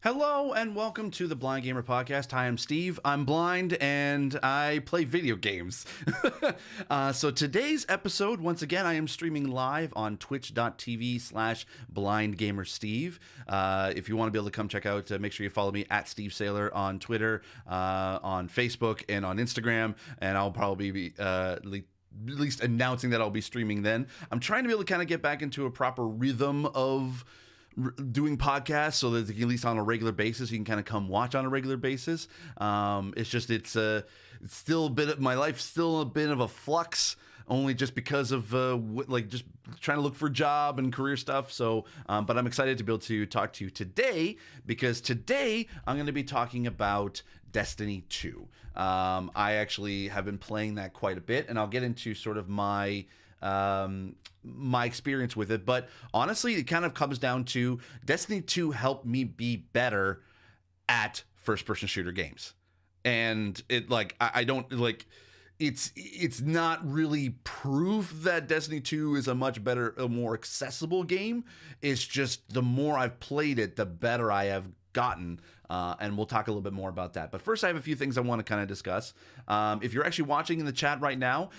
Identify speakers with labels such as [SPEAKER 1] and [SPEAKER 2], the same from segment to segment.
[SPEAKER 1] Hello and welcome to the Blind Gamer Podcast. Hi, I'm Steve. I'm blind and I play video games. So today's episode, once again, I am streaming live on twitch.tv/BlindGamerSteve. If you want to be able to come check out, make sure you follow me at Steve Saylor on Twitter, on Facebook, and on Instagram. And I'll probably be at least announcing that I'll be streaming then. I'm trying to be able to kind of get back into a proper rhythm of doing podcasts so that at least on a regular basis you can kind of come watch on a regular basis. It's still a bit of my life, still a bit of a flux, only just because of just trying to look for a job and career stuff. So but I'm excited to be able to talk to you today, because today I'm going to be talking about Destiny 2. I actually have been playing that quite a bit, and I'll get into sort of my experience with it. But honestly, it kind of comes down to Destiny 2 helped me be better at first-person shooter games. And it I don't like it's not really proof that Destiny 2 is a much better, a more accessible game. It's just the more I've played it, the better I have gotten. And we'll talk a little bit more about that. But first, I have a few things I want to kind of discuss. If you're actually watching in the chat right now,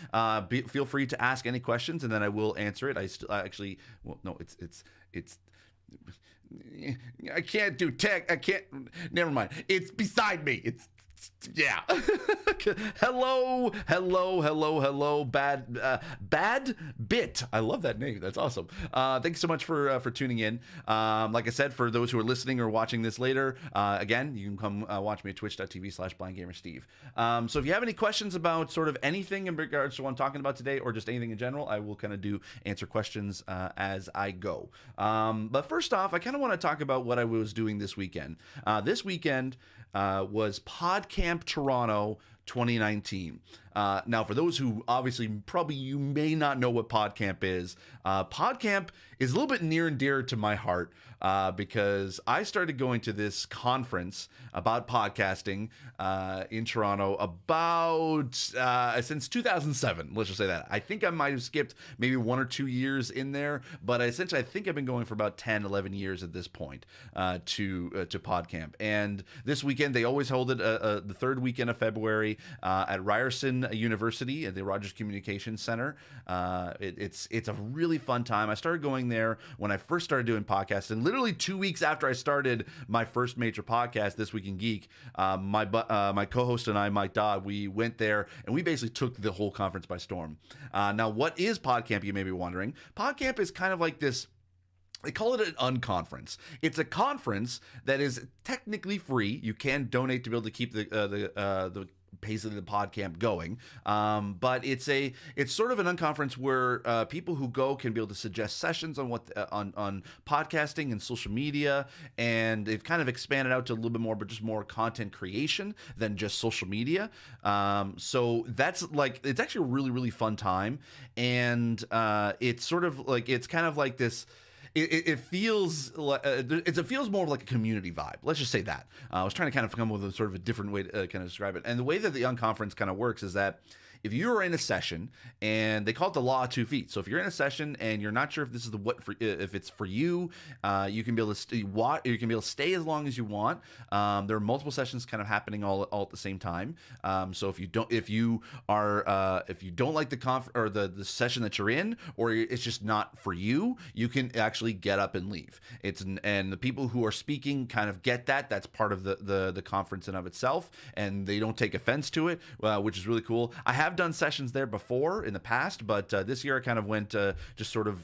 [SPEAKER 1] feel free to ask any questions, and then I will answer it. I can't do tech. I can't. Never mind. It's beside me. Yeah. hello, bad bit. I love that name. That's awesome. Thanks so much for tuning in. Like I said, for those who are listening or watching this later, again, you can come watch me at twitch.tv/BlindGamerSteve. So if you have any questions about sort of anything in regards to what I'm talking about today, or just anything in general, I will kind of answer questions as I go. But first off, I kind of want to talk about what I was doing this weekend. This weekend was PodCamp Toronto 2019. Now, for those who obviously probably you may not know what PodCamp is a little bit near and dear to my heart, because I started going to this conference about podcasting in Toronto about since 2007. Let's just say that. I think I might have skipped maybe 1 or 2 years in there, but I think I've been going for about 10, 11 years at this point to PodCamp. And this weekend, they always hold it the third weekend of February at Ryerson University at the Rogers Communications Center. It's a really fun time. I started going there when I first started doing podcasts, and literally 2 weeks after I started my first major podcast, This Week in Geek, my co-host and I, Mike Dodd, we went there and we basically took the whole conference by storm. Now, what is PodCamp, you may be wondering? PodCamp is kind of like this. They call it an unconference. It's a conference that is technically free. You can donate to be able to keep the basically the PodCamp going, but it's sort of an unconference where people who go can be able to suggest sessions on on podcasting and social media, and they've kind of expanded out to a little bit more, but just more content creation than just social media. So that's it's actually a really, really fun time, and it's sort of it's kind of like this. It feels like it feels more like a community vibe. Let's just say that. I was trying to kind of come up with a sort of a different way to kind of describe it. And the way that the unconference kind of works is that if you're in a session, and they call it the law of 2 feet. So if you're in a session and you're not sure if this is if it's for you, you can be able to stay as long as you want. There are multiple sessions kind of happening all at the same time. So if you don't like the session that you're in, or it's just not for you, you can actually get up and leave. And the people who are speaking kind of get that. That's part of the conference in of itself, and they don't take offense to it, which is really cool. I have done sessions there before in the past, but this year I kind of went just sort of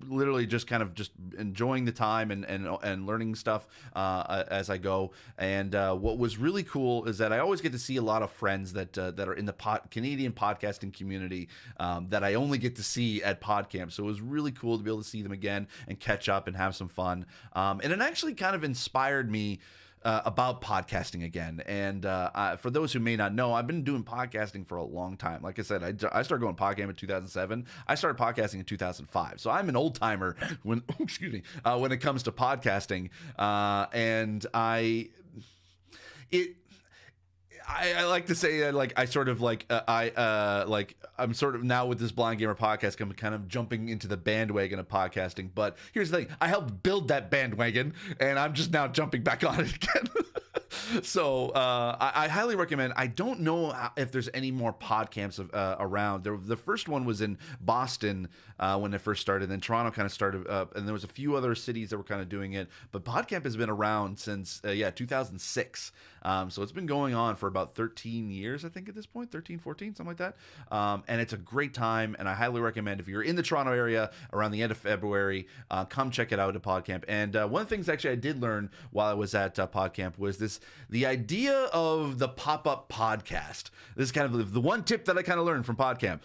[SPEAKER 1] literally just kind of just enjoying the time and learning stuff as I go. And what was really cool is that I always get to see a lot of friends that are in the Canadian podcasting community that I only get to see at PodCamp. So it was really cool to be able to see them again and catch up and have some fun. And it actually kind of inspired me about podcasting again. And for those who may not know, I've been doing podcasting for a long time. Like I said, I started going PodCamp in 2007. I started podcasting in 2005. So I'm an old timer when it comes to podcasting. I like to say like I sort of like like I'm sort of now with this Blind Gamer podcast, I'm kind of jumping into the bandwagon of podcasting. But here's the thing: I helped build that bandwagon, and I'm just now jumping back on it again. So I highly recommend. I don't know if there's any more podcamps around. The first one was in Boston when it first started. Then Toronto kind of started up, and there was a few other cities that were kind of doing it. But Podcamp has been around since 2006. So it's been going on for about 13 years, I think, at this point, 13, 14, something like that. And it's a great time, and I highly recommend if you're in the Toronto area around the end of February, come check it out at Podcamp. And one of the things actually I did learn while I was at Podcamp was the idea of the pop-up podcast. This is kind of the one tip that I kind of learned from Podcamp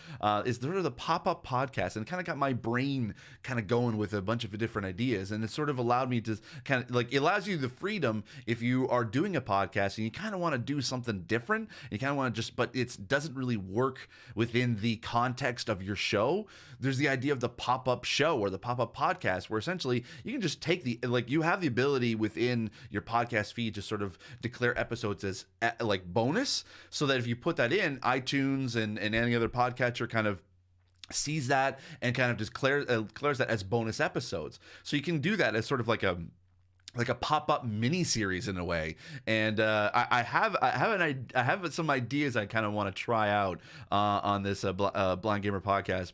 [SPEAKER 1] is there are the pop-up podcast, and kind of got my brain kind of going with a bunch of different ideas, and it sort of allowed me to kind of like, it allows you the freedom if you are doing a podcast and you kind of want to do something different, you kind of want to just, but it doesn't really work within the context of your show. There's the idea of the pop-up show or the pop-up podcast, where essentially you can just take you have the ability within your podcast feed to sort of declare episodes as like bonus, so that if you put that in iTunes and any other podcatcher kind of sees that and kind of declares that as bonus episodes. So you can do that as sort of like a pop-up mini series in a way. And I have some ideas I kind of want to try out on this Blind Gamer podcast.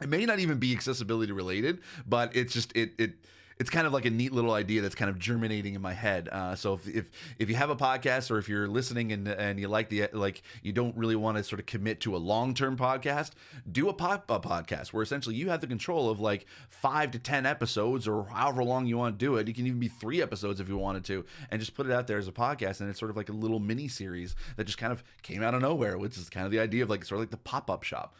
[SPEAKER 1] It may not even be accessibility related, but it's just it's kind of like a neat little idea that's kind of germinating in my head. So if you have a podcast, or if you're listening and you like you don't really want to sort of commit to a long-term podcast, do a pop-up podcast where essentially you have the control of like 5 to 10 episodes, or however long you want to do it. It can even be 3 episodes if you wanted to, and just put it out there as a podcast. And it's sort of like a little mini series that just kind of came out of nowhere, which is kind of the idea of like sort of like the pop-up shop.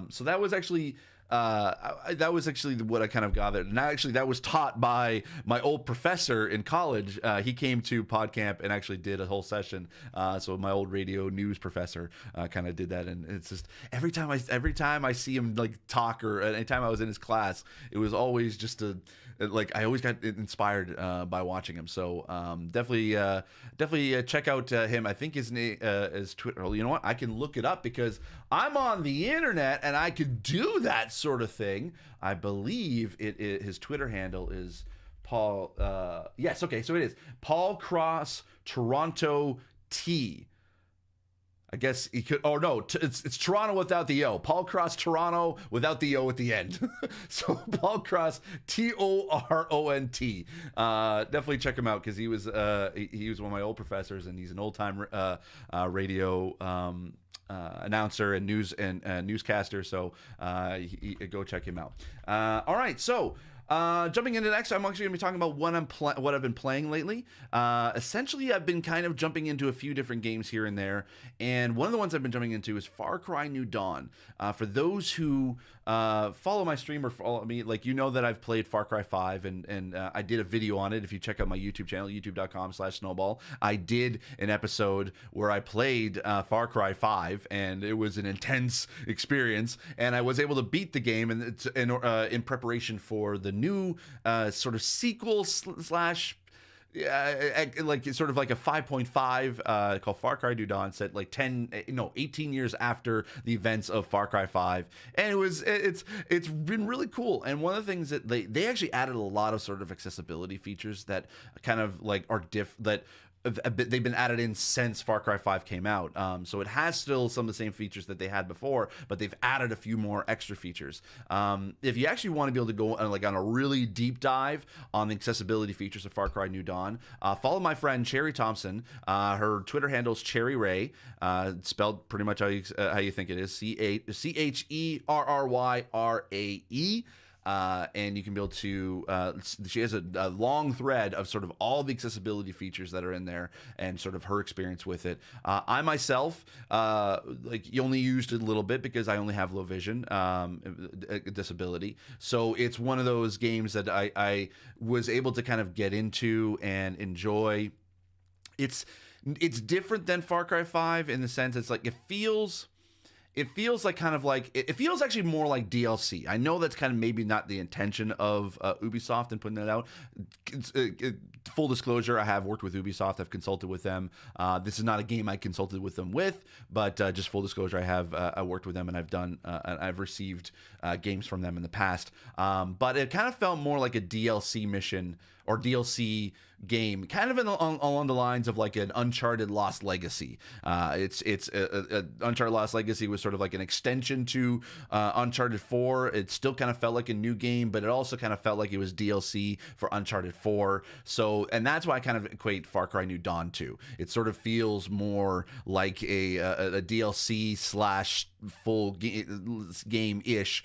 [SPEAKER 1] So that was actually what I kind of gathered. And actually that was taught by my old professor in college. He came to Podcamp and actually did a whole session. So my old radio news professor kind of did that. And it's just every time I see him like talk, or anytime I was in his class, it was always just I always got inspired by watching him. So definitely check out him. I think his name is Twitter. Well, you know what? I can look it up because I'm on the internet and I could do that sort of thing. I believe his Twitter handle is Paul. Yes, okay, so it is Paul Cross Toronto T. I guess he could. Oh no, it's Toronto without the O. Paul Cross Toronto without the O at the end. So Paul Cross TORONT. Definitely check him out because he was one of my old professors, and he's an old time radio announcer and newscaster. So go check him out. All right, so. Jumping into next, I'm actually going to be talking about what I've been playing lately. Essentially, I've been kind of jumping into a few different games here and there, and one of the ones I've been jumping into is Far Cry New Dawn. For those who follow my stream or follow me, like, you know that I've played Far Cry 5, and I did a video on it. If you check out my YouTube channel, youtube.com/snowball, I did an episode where I played Far Cry 5, and it was an intense experience, and I was able to beat the game in preparation for the new sort of sequel slash like sort of like a 5.5 called Far Cry New Dawn, set like 18 years after the events of Far Cry 5, and it's been really cool. And one of the things that they actually added a lot of sort of accessibility features that kind of like are that they've been added in since Far Cry 5 came out. So it has still some of the same features that they had before, but they've added a few more extra features. If you actually want to be able to go on a really deep dive on the accessibility features of Far Cry New Dawn, follow my friend Cherry Thompson. Her Twitter handle is Cherry Ray, spelled pretty much how you think it is, CHERRYRAE. And you can be able to she has a long thread of sort of all the accessibility features that are in there and sort of her experience with it. I myself you only used it a little bit because I only have low vision disability, so it's one of those games that I was able to kind of get into and enjoy. It's different than Far Cry 5 in the sense it's like it feels it feels like kind of like it feels actually more like DLC. I know that's kind of maybe not the intention of Ubisoft in putting that out. Full disclosure, I have worked with Ubisoft. I've consulted with them. This is not a game I consulted with them with, but just full disclosure, I worked with them, and I've received games from them in the past. But it kind of felt more like a DLC mission or DLC game, kind of along the lines of like an Uncharted Lost Legacy. Uncharted Lost Legacy was sort of like an extension to Uncharted 4. It still kind of felt like a new game, but it also kind of felt like it was DLC for Uncharted 4. So, and that's why I kind of equate Far Cry New Dawn to. It sort of feels more like a DLC slash full game-ish,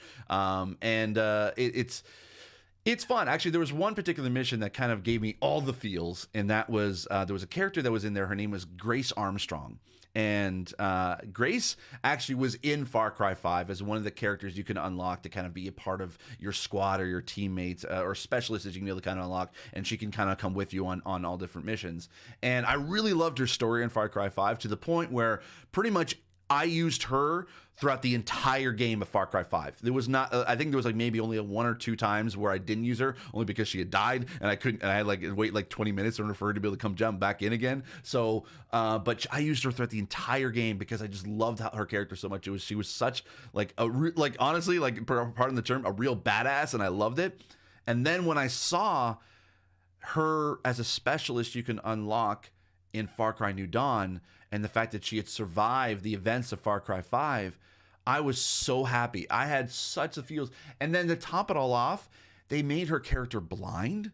[SPEAKER 1] it's fun. Actually, there was one particular mission that kind of gave me all the feels, and that was there was a character that was in there. Her name was Grace Armstrong. And Grace actually was in Far Cry 5 as one of the characters you can unlock to kind of be a part of your squad or your teammates or specialists that you can be able to kind of unlock. And she can kind of come with you on all different missions. And I really loved her story in Far Cry 5 to the point where pretty much I used her throughout the entire game of Far Cry 5. There was not, I think there was like maybe only 1 or 2 times where I didn't use her, only because she had died and I had like wait like 20 minutes in order for her to be able to come jump back in again. So, but I used her throughout the entire game because I just loved her character so much. She was such like honestly, like pardon the term, a real badass, and I loved it. And then when I saw her as a specialist you can unlock in Far Cry New Dawn, and the fact that she had survived the events of Far Cry 5, I was so happy. I had such a feels. And then to top it all off, they made her character blind,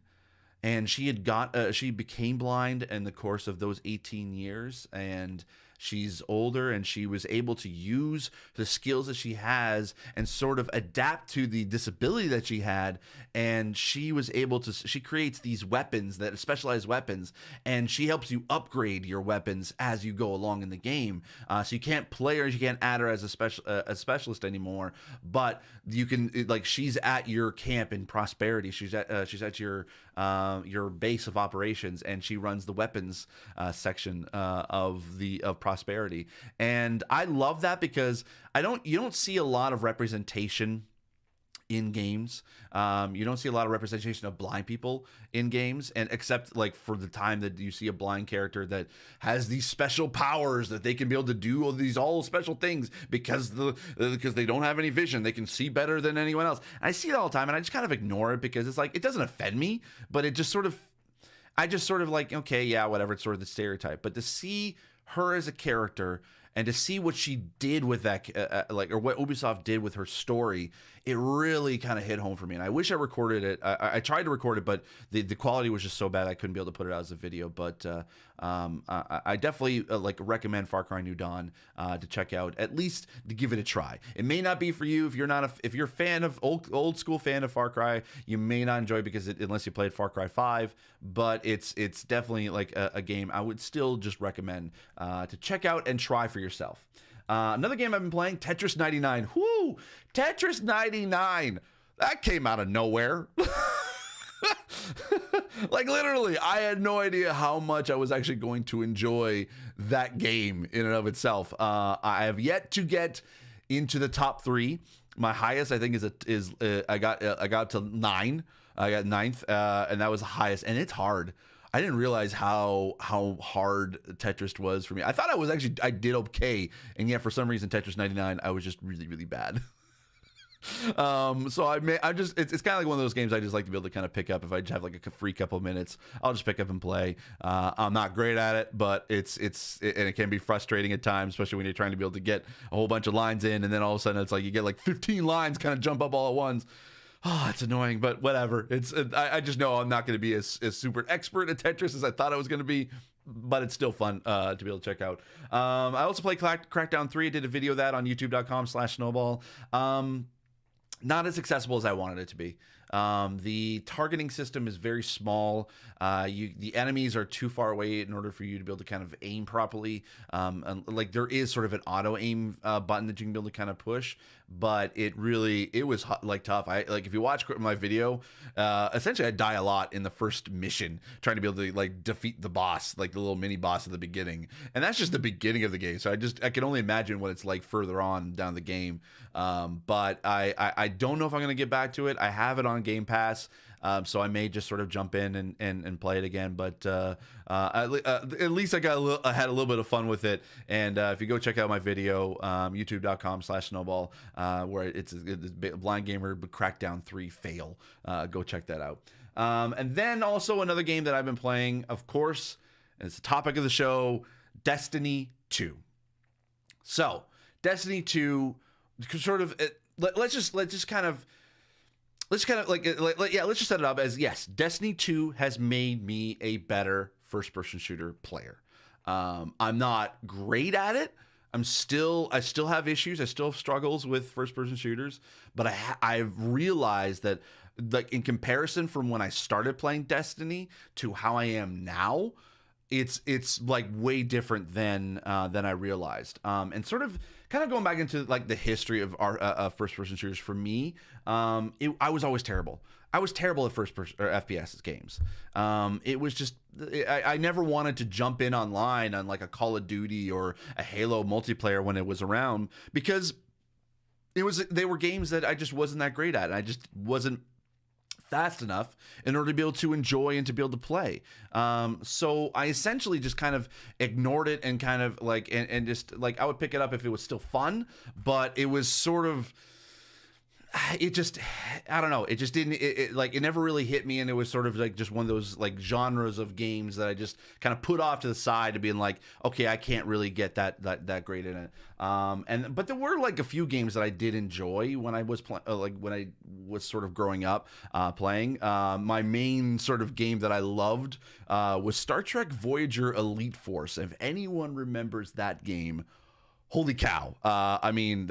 [SPEAKER 1] and she became blind in the course of those 18 years, and she's older, and she was able to use the skills that she has and sort of adapt to the disability that she had. And she was able to, she creates these weapons, that specialized weapons, and she helps you upgrade your weapons as you go along in the game. So you can't play her, you can't add her as a specialist anymore, but you can, like, she's at your camp in Prosperity. She's at your base of operations, and she runs the weapons section of Prosperity. And I love that because you don't see a lot of representation in games. You don't see a lot of representation of blind people in games, and except like for the time that you see a blind character that has these special powers that they can be able to do all special things because they don't have any vision. They can see better than anyone else. And I see it all the time, and I just kind of ignore it because it's like, it doesn't offend me, but it just sort of, I just sort of like, okay, yeah, whatever. It's sort of the stereotype. But to see her as a character, and to see what she did with that, or what Ubisoft did with her story, it really kind of hit home for me. And I wish I recorded it. I tried to record it, but the quality was just so bad I couldn't be able to put it out as a video. But I definitely recommend Far Cry New Dawn to check out, at least to give it a try. It may not be for you if you're if you're a fan of old school fan of Far Cry. You may not enjoy it because unless you played Far Cry 5. But it's definitely like a game I would still just recommend to check out and try for yourself. Another game I've been playing, Tetris 99. Whoo! Tetris 99! That came out of nowhere. Like, literally, I had no idea how much I was actually going to enjoy that game in and of itself. I have yet to get into the top 3. My highest, I think, is I got to 9. I got 9th, and that was the highest, and it's hard. I didn't realize how hard Tetris was for me. I thought I did okay, and yet for some reason Tetris 99 I was just really, really bad. So it's kind of like one of those games I just like to be able to kind of pick up if I just have like a free couple of minutes. I'll just pick up and play. I'm not great at it, but and it can be frustrating at times, especially when you're trying to be able to get a whole bunch of lines in, and then all of a sudden it's like you get like 15 lines kind of jump up all at once. Oh, it's annoying, but whatever. I just know I'm not going to be as super expert at Tetris as I thought I was going to be, but it's still fun to be able to check out. I also played Crackdown 3. I did a video of that on youtube.com/snowball. Not as accessible as I wanted it to be. The targeting system is very small. The enemies are too far away in order for you to be able to kind of aim properly. And like there is sort of an auto aim button that you can be able to kind of push, but it was like tough. Like if you watch my video, essentially I die a lot in the first mission trying to be able to like defeat the boss, like the little mini boss at the beginning, and that's just the beginning of the game. So I can only imagine what it's like further on down the game. But I don't know if I'm gonna get back to it. I have it on Game Pass. So I may just sort of jump in and play it again, but at least I had a little bit of fun with it. And if you go check out my video, youtube.com/snowball, where it's Blind Gamer Crackdown 3 fail, go check that out. And then also another game that I've been playing, of course, and it's the topic of the show, Destiny 2. So Destiny 2, sort of, let's just kind of let's just set it up as, yes, Destiny 2 has made me a better first-person shooter player. I'm not great at it. I still have issues. I still have struggles with first-person shooters, but I've realized that, like, in comparison from when I started playing Destiny to how I am now, it's like way different than I realized. And sort of kind of going back into like the history of our first-person shooters for me, I was always terrible. I was terrible at first-person or FPS games. It was just I never wanted to jump in online on like a Call of Duty or a Halo multiplayer when it was around, because they were games that I just wasn't that great at, and I just wasn't fast enough in order to be able to enjoy and to be able to play. So I essentially just kind of ignored it and kind of like, and just like, I would pick it up if it was still fun, but it was sort of, it just, I don't know, it just didn't, it never really hit me, and it was sort of like just one of those like genres of games that I just kind of put off to the side to being like, okay, I can't really get that great in it. But there were like a few games that I did enjoy when I was when I was sort of growing up playing. My main sort of game that I loved was Star Trek Voyager Elite Force. If anyone remembers that game, holy cow. I mean,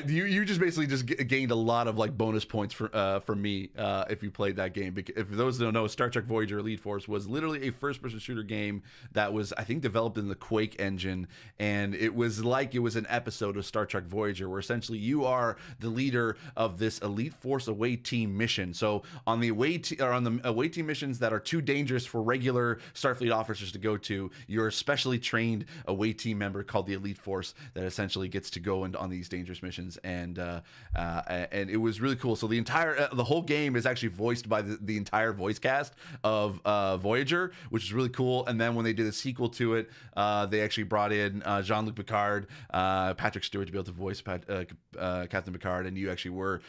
[SPEAKER 1] you just basically just gained a lot of like bonus points for me if you played that game. If those don't know, Star Trek Voyager Elite Force was literally a first-person shooter game that was, I think, developed in the Quake engine, and it was an episode of Star Trek Voyager where essentially you are the leader of this Elite Force away team mission. So on the away team missions that are too dangerous for regular Starfleet officers to go to, you're a specially trained away team member called the Elite Force that essentially gets to go on these dangerous missions, and it was really cool. So the whole game is actually voiced by the entire voice cast of Voyager, which is really cool. And then when they did a sequel to it, they actually brought in Jean-Luc Picard, Patrick Stewart, to be able to voice Captain Picard, and you actually were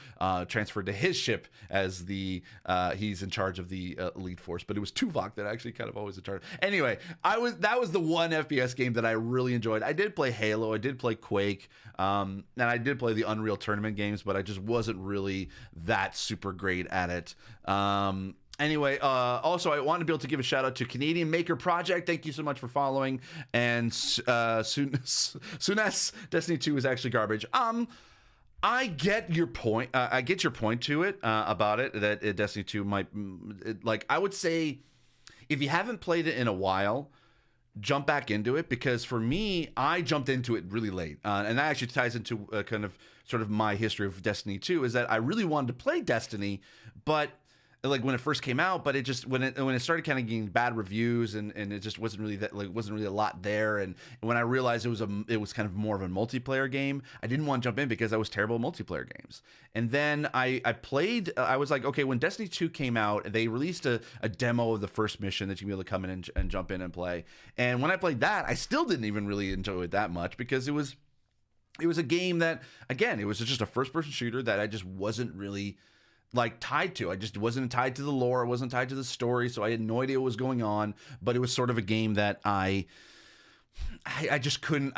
[SPEAKER 1] transferred to his ship as he's in charge of the Elite Force. But it was Tuvok that actually kind of always in charge. Anyway, that was the one FPS game that I really enjoyed. I did play Halo, I did play Quake, and I did play the Unreal Tournament games, but I just wasn't really that super great at it. Anyway, also I want to be able to give a shout out to Canadian Maker Project. Thank you so much for following. And soon as Destiny 2 is actually garbage. I get your point. I get your point to it about it, that Destiny 2 might, like, I would say if you haven't played it in a while, jump back into it, because for me, I jumped into it really late, and that actually ties into kind of sort of my history of Destiny 2, is that I really wanted to play Destiny, but like when it first came out, but it just when it started kind of getting bad reviews, and it just wasn't really a lot there, and when I realized it was kind of more of a multiplayer game, I didn't want to jump in because I was terrible at multiplayer games. And then I was like, okay, when Destiny 2 came out, they released a demo of the first mission that you can be able to come in and jump in and play. And when I played that, I still didn't even really enjoy it that much, because it was a game that, again, it was just a first-person shooter that I just wasn't really like tied to. I just wasn't tied to the lore. I wasn't tied to the story, so I had no idea what was going on. But it was sort of a game that I just couldn't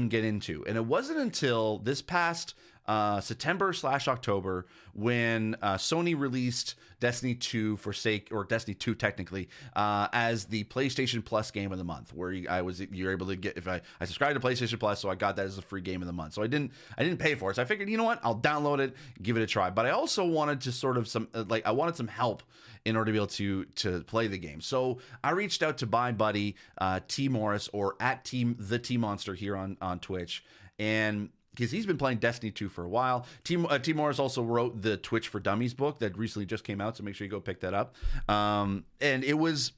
[SPEAKER 1] get into. And it wasn't until this past September/October when Sony released Destiny 2 or Destiny 2 technically, as the PlayStation Plus game of the month, where you're able to get, if I subscribed to PlayStation Plus, so I got that as a free game of the month. So I didn't pay for it. So I figured, you know what, I'll download it, give it a try. But I also wanted to sort of I wanted some help in order to be able to play the game. So I reached out to my buddy T Morris, or at the T Monster here on Twitch, and because he's been playing Destiny 2 for a while. T Morris also wrote the Twitch for Dummies book that recently just came out, so make sure you go pick that up. And it was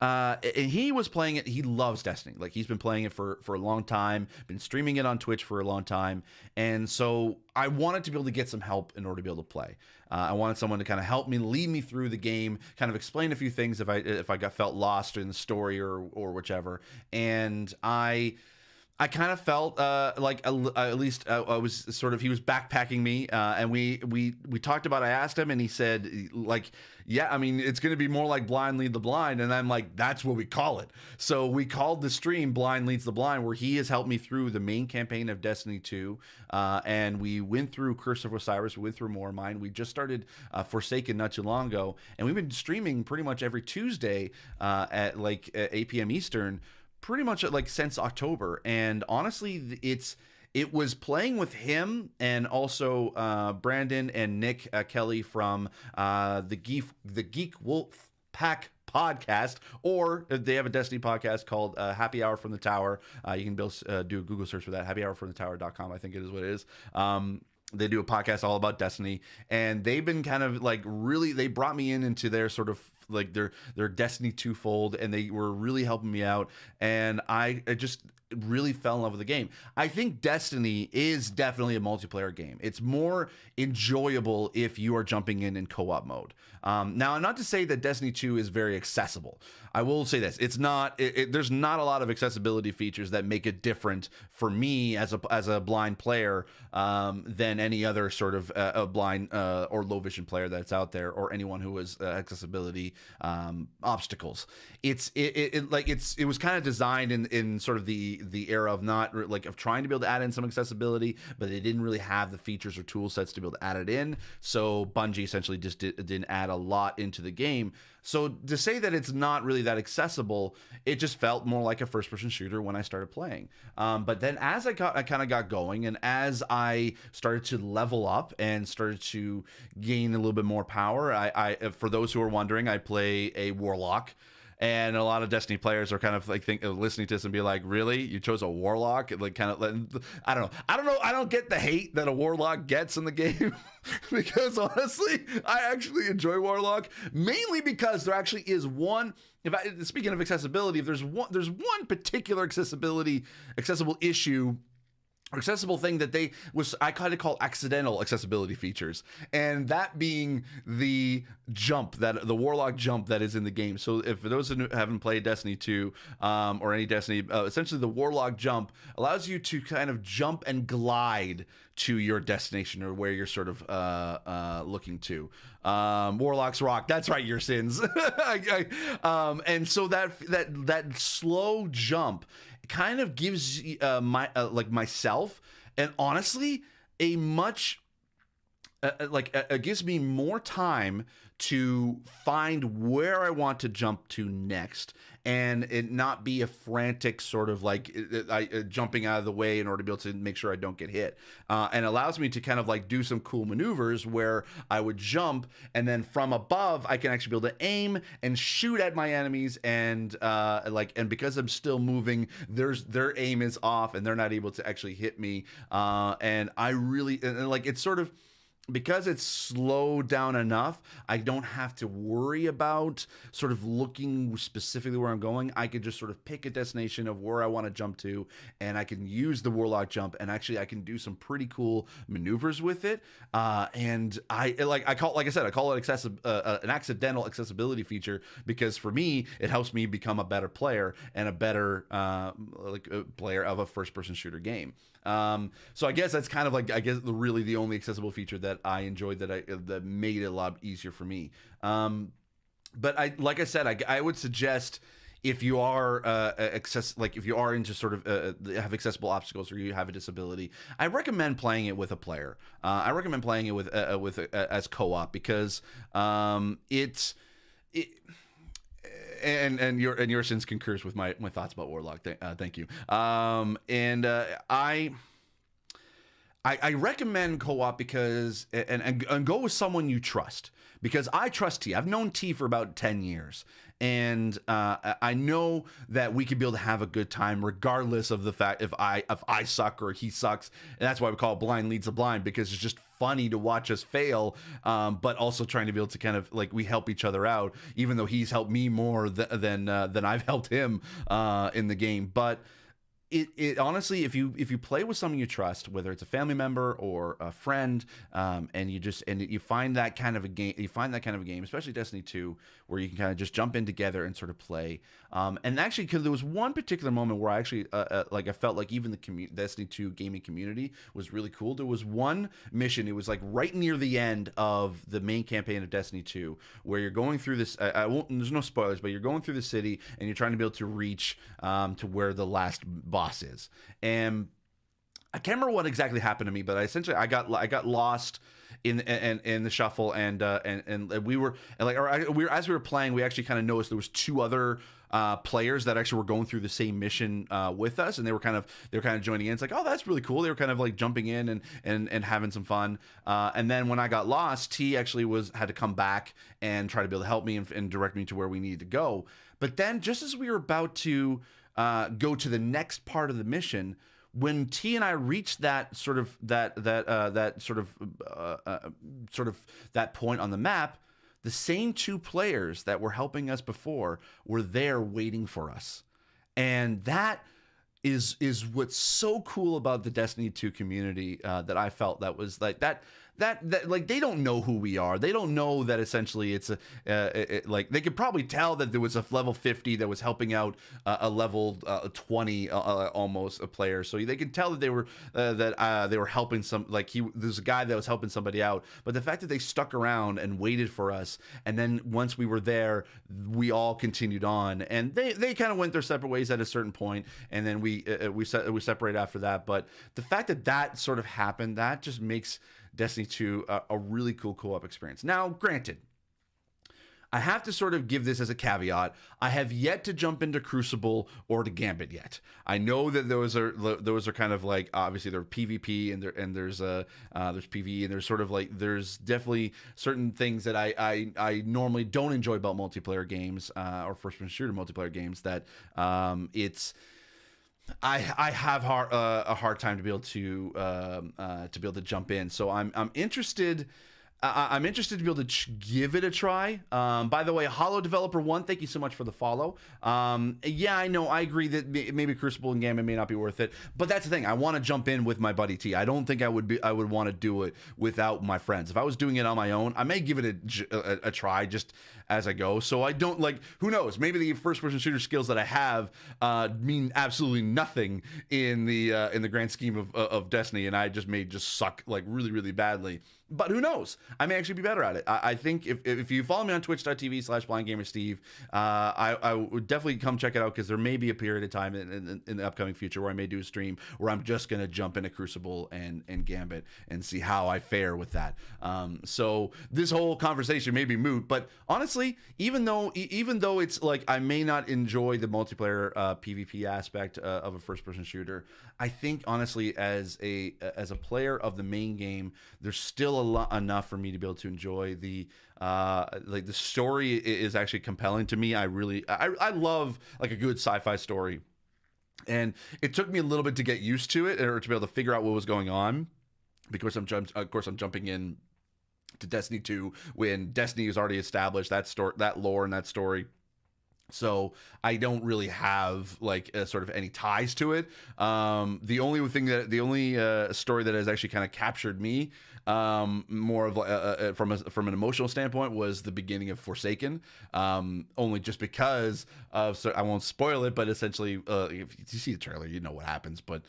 [SPEAKER 1] and he was playing it. He loves Destiny. Like, he's been playing it for a long time, been streaming it on Twitch for a long time. And so I wanted to be able to get some help in order to be able to play. I wanted someone to kind of help me, lead me through the game, kind of explain a few things if I felt lost in the story or whichever. And I kind of felt like at least I was sort of, he was backpacking me, and we talked about, I asked him, and he said, like, yeah, I mean, it's going to be more like Blind Lead the Blind. And I'm like, that's what we call it. So we called the stream Blind Leads the Blind, where he has helped me through the main campaign of Destiny 2. And we went through Curse of Osiris, we went through Morrowind. We just started Forsaken not too long ago. And we've been streaming pretty much every Tuesday at 8 p.m. Eastern, pretty much since October. And honestly, it was playing with him and also Brandon and Nick Kelly from the Geek Wolf Pack podcast, or they have a Destiny podcast called Happy Hour from the Tower. You can do a Google search for that, happyhourfromthetower.com, I think it is what it is. They do a podcast all about Destiny, and they've been kind of really, they brought me into their sort of their Destiny 2 fold, and they were really helping me out, and I just really fell in love with the game. I think Destiny is definitely a multiplayer game. It's more enjoyable if you are jumping in co-op mode. Now, not to say that Destiny 2 is very accessible. I will say this: it's not. There's not a lot of accessibility features that make it different for me as a blind player than any other sort of a blind or low vision player that's out there, or anyone who has accessibility obstacles. It was kind of designed in sort of the era of not of trying to be able to add in some accessibility, but they didn't really have the features or tool sets to be able to add it in. So Bungie essentially just didn't add a lot into the game. So to say that it's not really that accessible, it just felt more like a first-person shooter when I started playing. But then as I kind of got going, and as I started to level up and started to gain a little bit more power, I for those who are wondering, I play a Warlock. And a lot of Destiny players are kind of listening to this and be like, really? You chose a Warlock? I don't know. I don't get the hate that a Warlock gets in the game because honestly, I actually enjoy Warlock, mainly because there actually is one. Speaking of accessibility, if there's one particular accessible issue, accessible thing that I kind of call accidental accessibility features, and that being the jump, the Warlock jump that is in the game. So if for those who haven't played Destiny 2 or any Destiny, essentially the Warlock jump allows you to kind of jump and glide to your destination or where you're sort of looking to. Warlocks rock. That's right, your sins. And so that slow jump kind of gives myself, and honestly, a much it gives me more time to find where I want to jump to next, and it not be a frantic sort of jumping out of the way in order to be able to make sure I don't get hit, and allows me to kind of do some cool maneuvers where I would jump, and then from above I can actually be able to aim and shoot at my enemies, and because I'm still moving, their aim is off and they're not able to actually hit me, and I really it's sort of, because it's slowed down enough, I don't have to worry about sort of looking specifically where I'm going. I could just sort of pick a destination of where I want to jump to, and I can use the Warlock jump, and actually I can do some pretty cool maneuvers with it. And I call it an accidental accessibility feature, because for me, it helps me become a better player and a better a player of a first-person shooter game. So I guess that's kind of really the only accessible feature that I enjoyed that made it a lot easier for me. But I would suggest, if you are if you are into sort of have accessible obstacles or you have a disability, I recommend playing it with a player. I recommend playing it with as co-op because it's it. And your sins concurs with my thoughts about Warlock. Thank you. I recommend co-op because and go with someone you trust, because I trust T. I've known T for about 10 years, and I know that we could be able to have a good time regardless of the fact if I suck or he sucks. And that's why we call it Blind Leads the Blind, because it's just funny to watch us fail, but also trying to be able to kind of like we help each other out, even though he's helped me more than I've helped him in the game. But it honestly, if you play with someone you trust, whether it's a family member or a friend, and you find that kind of a game, especially Destiny 2, where you can kind of just jump in together and sort of play. And actually, because there was one particular moment where I actually I felt like even the Destiny 2 gaming community was really cool. There was one mission, it was like right near the end of the main campaign of Destiny 2, where you're going through this. There's no spoilers, but you're going through the city and you're trying to be able to reach to where the last boss is. And I can't remember what exactly happened to me, but I got lost in the shuffle, and we were as we were playing, we actually kind of noticed there was two other players that actually were going through the same mission with us, and they were kind of joining in. It's like, oh, that's really cool. They were kind of like jumping in and having some fun. And then when I got lost, T actually had to come back and try to be able to help me and direct me to where we needed to go. But then just as we were about to go to the next part of the mission, when T and I reached that point on the map, the same two players that were helping us before were there waiting for us. And that is what's so cool about the Destiny 2 community, that I felt that was like that like they don't know who we are. They don't know that essentially it's like they could probably tell that there was a level 50 that was helping out a level 20 almost a player. So they could tell that they were helping there's a guy that was helping somebody out. But the fact that they stuck around and waited for us, and then once we were there, we all continued on, and they kind of went their separate ways at a certain point, and then we separated after that. But the fact that sort of happened, that just makes Destiny 2 a really cool co-op experience. Now, granted, I have to sort of give this as a caveat. I have yet to jump into Crucible or to Gambit yet. I know that those are kind of like, obviously there's PvP and there's PvE, and there's sort of like there's definitely certain things that I normally don't enjoy about multiplayer games or first-person shooter multiplayer games, that I have a hard time to be able to jump in. So I'm interested. I'm interested to be able to give it a try. By the way, Hollow Developer 1, thank you so much for the follow. Yeah, I know, I agree that maybe Crucible and Gambit may not be worth it, but that's the thing. I want to jump in with my buddy T. I don't think I would want to do it without my friends. If I was doing it on my own, I may give it a try just as I go. So I don't, like, who knows? Maybe the first-person shooter skills that I have mean absolutely nothing in the grand scheme of Destiny, and I may suck like really, really badly. But who knows? I may actually be better at it. I think if you follow me on twitch.tv/BlindGamerSteve, I would definitely come check it out, because there may be a period of time in the upcoming future where I may do a stream where I'm just going to jump into Crucible and Gambit and see how I fare with that. So this whole conversation may be moot, but honestly, even though it's like I may not enjoy the multiplayer PvP aspect of a first-person shooter, I think honestly as a player of the main game, there's still enough for me to be able to enjoy the story is actually compelling to me. I love like a good sci-fi story, and it took me a little bit to get used to it, or to be able to figure out what was going on, because I'm jumping in to Destiny 2 when Destiny is already established that lore and that story. So I don't really have like sort of any ties to it. The only story that has actually kind of captured me more of from an emotional standpoint was the beginning of Forsaken. Only just because of, so I won't spoil it, but essentially, if you see the trailer, you know what happens. But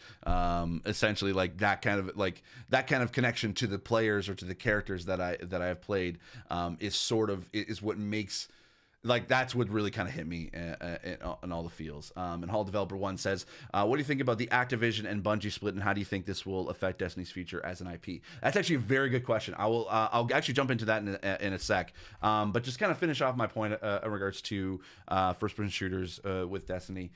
[SPEAKER 1] essentially, like that kind of connection to the players or to the characters that I have played is what makes like that's what really kind of hit me in all the feels. And Hall Developer One says, "What do you think about the Activision and Bungie split, and how do you think this will affect Destiny's future as an IP?" That's actually a very good question. I'll actually jump into that in a sec. But just kind of finish off my point in regards to first-person shooters with Destiny.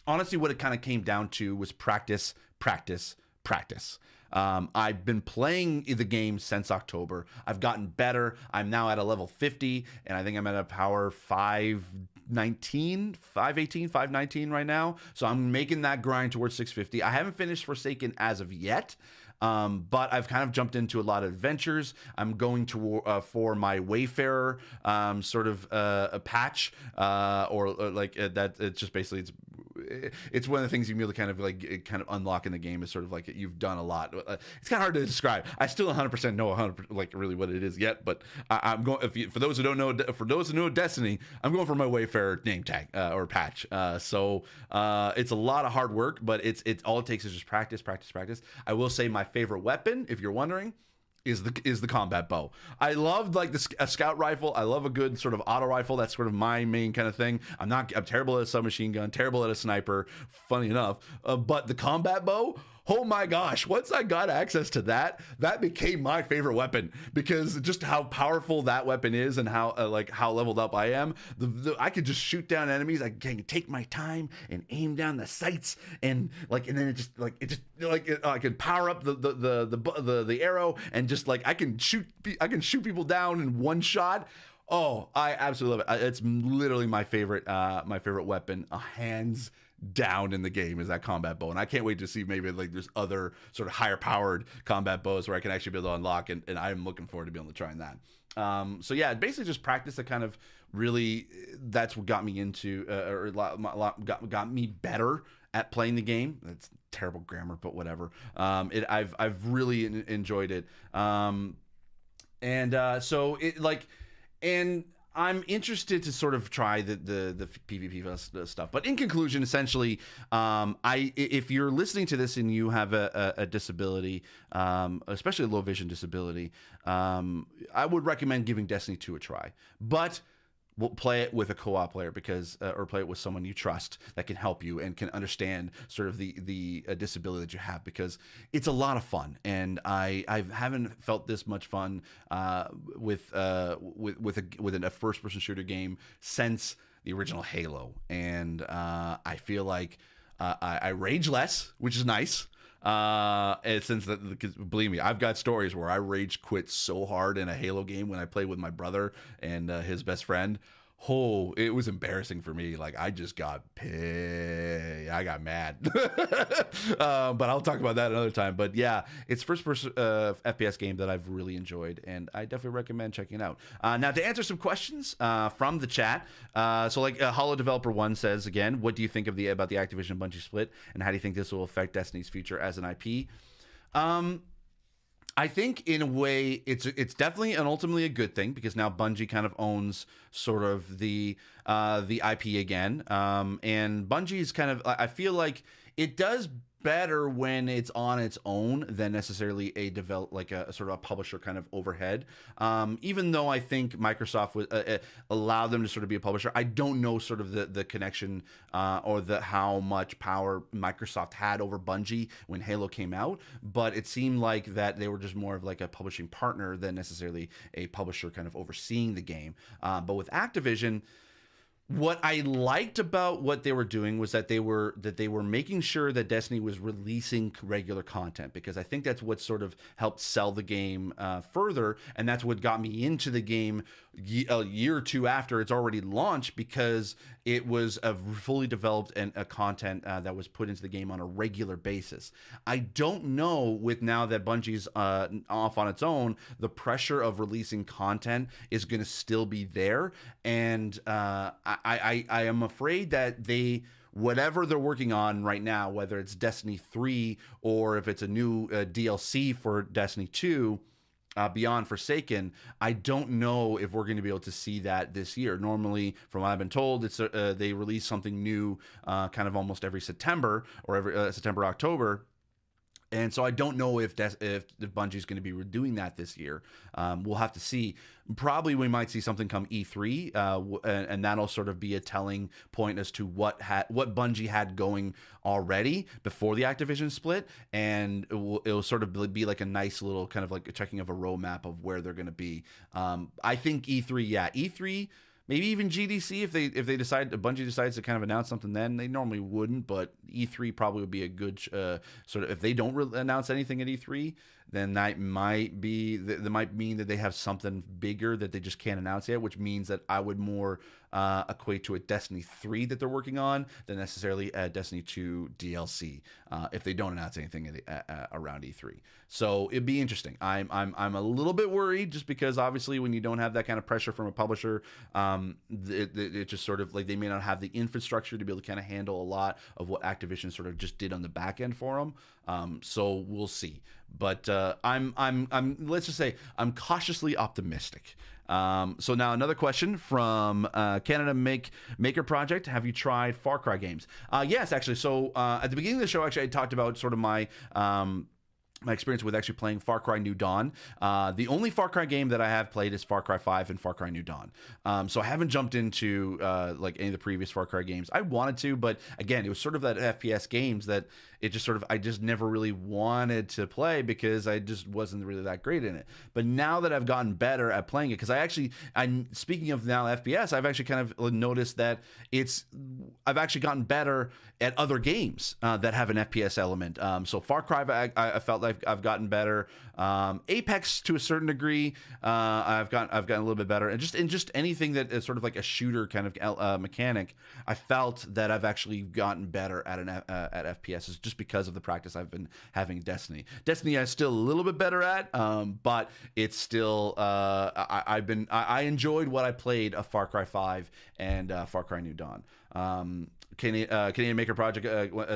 [SPEAKER 1] Honestly, what it kind of came down to was practice, practice, practice. I've been playing the game since October. I've gotten better. I'm now at a level 50, and I think I'm at a power 519, 518, 519 right now. So I'm making that grind towards 650. I haven't finished Forsaken as of yet. But I've kind of jumped into a lot of adventures. I'm going to for my Wayfarer sort of a patch or like that. It's just basically it's one of the things you really kind of like unlock in the game is sort of like you've done a lot. It's kind of hard to describe. I still 100% know 100 like really what it is yet, but I'm going. For those who don't know, for those who know Destiny, I'm going for my Wayfarer name tag or patch. So it's a lot of hard work, but it's all it takes is just practice, practice, practice. I will say my favorite weapon, if you're wondering, is the combat bow. I love like a scout rifle. I love a good sort of auto rifle. That's sort of my main kind of thing. I'm terrible at a submachine gun, terrible at a sniper, funny enough. But the combat bow, oh my gosh, once I got access to that became my favorite weapon, because just how powerful that weapon is and how how leveled up I am. I could just shoot down enemies. I can take my time and aim down the sights and then I can power up the arrow and just like I can shoot people down in one shot. Oh, I absolutely love it. It's literally my favorite weapon, hands down in the game, is that combat bow. And I can't wait to see maybe like there's other sort of higher powered combat bows where I can actually be able to unlock, and I'm looking forward to being able to try that. So yeah, basically just practice that kind of really, that's what got me into got me better at playing the game. That's terrible grammar, but whatever. I've really enjoyed it. So it like, and I'm interested to sort of try the PvP stuff. But in conclusion, essentially, if you're listening to this and you have a disability, especially a low vision disability, I would recommend giving Destiny 2 a try. But we'll play it with a co-op player, because or play it with someone you trust that can help you and can understand sort of the disability that you have, because it's a lot of fun, and I haven't felt this much fun with a first-person shooter game since the original Halo, and I feel like I rage less, which is nice. And because believe me, I've got stories where I rage quit so hard in a Halo game when I played with my brother and his best friend. Oh, it was embarrassing for me. Like, I just got pissed. I got mad. But I'll talk about that another time. But yeah, it's first person FPS game that I've really enjoyed, and I definitely recommend checking it out. Now, to answer some questions from the chat. So like Hollow Developer 1 says, again, what do you think about the Activision Bungie split, and how do you think this will affect Destiny's future as an IP? I think in a way it's definitely and ultimately a good thing, because now Bungie kind of owns sort of the IP again, and Bungie's kind of, I feel like it does better when it's on its own than necessarily a sort of a publisher kind of overhead. Even though I think Microsoft would allow them to sort of be a publisher, I don't know sort of the connection or how much power Microsoft had over Bungie when Halo came out, but it seemed like that they were just more of like a publishing partner than necessarily a publisher kind of overseeing the game. But with Activision, what I liked about what they were doing was that they were making sure that Destiny was releasing regular content, because I think that's what sort of helped sell the game further, and that's what got me into the game a year or two after it's already launched, because it was a fully developed and a content that was put into the game on a regular basis. I don't know, with now that Bungie's off on its own, the pressure of releasing content is going to still be there, and I am afraid that whatever they're working on right now, whether it's Destiny 3 or if it's a new DLC for Destiny 2, beyond Forsaken, I don't know if we're going to be able to see that this year. Normally, from what I've been told, it's they release something new kind of almost every September, or every September, October. And so I don't know if Bungie's going to be doing that this year. We'll have to see. Probably we might see something come E3, and that'll sort of be a telling point as to what Bungie had going already before the Activision split, and it'll sort of be like a nice little kind of like a checking of a roadmap of where they're going to be. I think E3, yeah, E3. Maybe even GDC if Bungie decides to kind of announce something then. They normally wouldn't, but E3 probably would be a good sort of, if they don't announce anything at E3, then that might mean that they have something bigger that they just can't announce yet, which means that I would more equate to a Destiny 3 that they're working on than necessarily a Destiny 2 DLC if they don't announce anything around E3. So it'd be interesting. I'm a little bit worried just because obviously when you don't have that kind of pressure from a publisher, it just sort of like they may not have the infrastructure to be able to kind of handle a lot of what Activision sort of just did on the back end for them. So we'll see. But I'm let's just say I'm cautiously optimistic. So now another question from Canada Maker Project. Have you tried Far Cry games? Yes, actually. So at the beginning of the show, actually, I talked about sort of my experience with actually playing Far Cry New Dawn. The only Far Cry game that I have played is Far Cry 5 and Far Cry New Dawn. So I haven't jumped into like any of the previous Far Cry games. I wanted to, but again, it was sort of that FPS games that it just sort of, I just never really wanted to play because I just wasn't really that great in it. But now that I've gotten better at playing it, because I'm speaking of now FPS, I've actually kind of noticed that I've actually gotten better at other games that have an FPS element. So Far Cry, I felt like I've gotten better. Apex to a certain degree, I've gotten a little bit better, and just anything that is sort of like a shooter kind of mechanic, I felt that I've actually gotten better at at FPS just because of the practice I've been having in Destiny. Destiny I'm still a little bit better at, but it's still I enjoyed what I played of Far Cry 5 and Far Cry New Dawn. Canadian Maker Project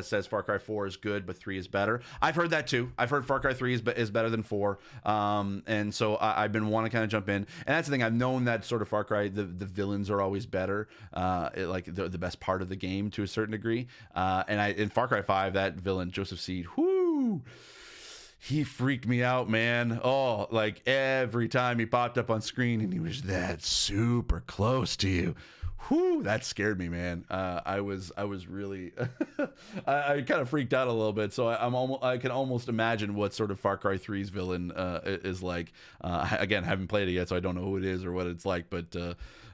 [SPEAKER 1] says Far Cry 4 is good, but 3 is better. I've heard that too. I've heard Far Cry 3 is better than 4. And so I've been wanting to kind of jump in. And that's the thing. I've known that sort of Far Cry, the villains are always better, like the best part of the game to a certain degree. And in Far Cry 5, that villain, Joseph Seed, whoo! He freaked me out, man. Oh, like every time he popped up on screen and he was that super close to you. Whew, that scared me, man. I was really, I kind of freaked out a little bit. So I can almost imagine what sort of Far Cry 3's villain is like. Again, haven't played it yet, so I don't know who it is or what it's like. But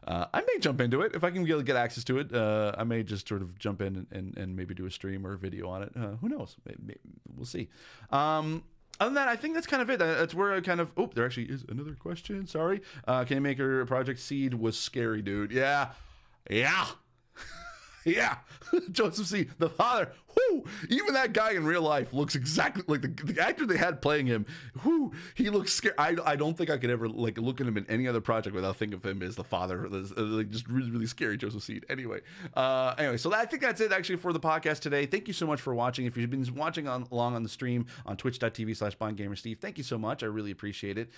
[SPEAKER 1] I may jump into it if I can get access to it. I may just sort of jump in and maybe do a stream or a video on it. Who knows? Maybe, we'll see. Other than that, I think that's kind of it. That's where I kind of... Oh, there actually is another question. Sorry. Can Maker Project Seed was scary, dude. Yeah. Yeah. Joseph C., the father. Whoo! Even that guy in real life looks exactly like the actor they had playing him. Whoo! He looks scary. I don't think I could ever like look at him in any other project without thinking of him as the father. Like just really, really scary Joseph Seed. Anyway, so I think that's it actually for the podcast today. Thank you so much for watching. If you've been watching along on the stream on twitch.tv/BlindGamerSteve, thank you so much. I really appreciate it.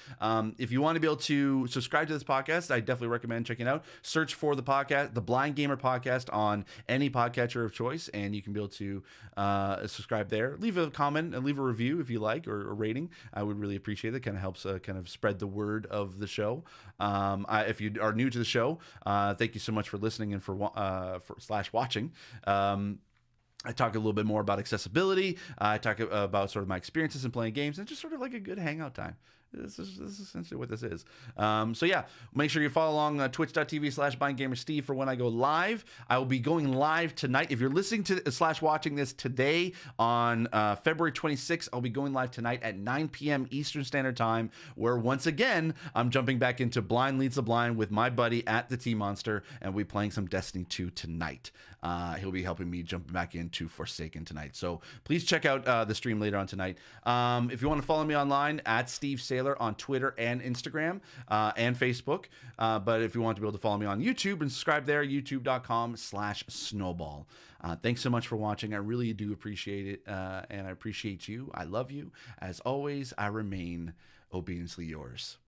[SPEAKER 1] If you want to be able to subscribe to this podcast, I definitely recommend checking it out. Search for the podcast, the Blind Gamer Podcast, on any podcatcher of choice, and you can be able to subscribe there. Leave a comment and leave a review if you like, or a rating. I would really appreciate it. Kind of helps kind of spread the word of the show. If you are new to the show, thank you so much for listening and for watching. I talk a little bit more about accessibility. I talk about sort of my experiences in playing games, and just sort of like a good hangout time. This is essentially what this is. So yeah, make sure you follow along twitch.tv/BlindGamerSteve for when I go live. I will be going live tonight. If you're listening to /watching this today on February 26th, I'll be going live tonight at 9 p.m. Eastern Standard Time, where once again, I'm jumping back into Blind Leads the Blind with my buddy at the T-Monster, and we'll be playing some Destiny 2 tonight. He'll be helping me jump back into Forsaken tonight. So please check out the stream later on tonight. If you want to follow me online, at Steve Saylor on Twitter and Instagram and Facebook. But if you want to be able to follow me on YouTube and subscribe there, youtube.com/snowball. Thanks so much for watching. I really do appreciate it. And I appreciate you. I love you. As always, I remain obediently yours.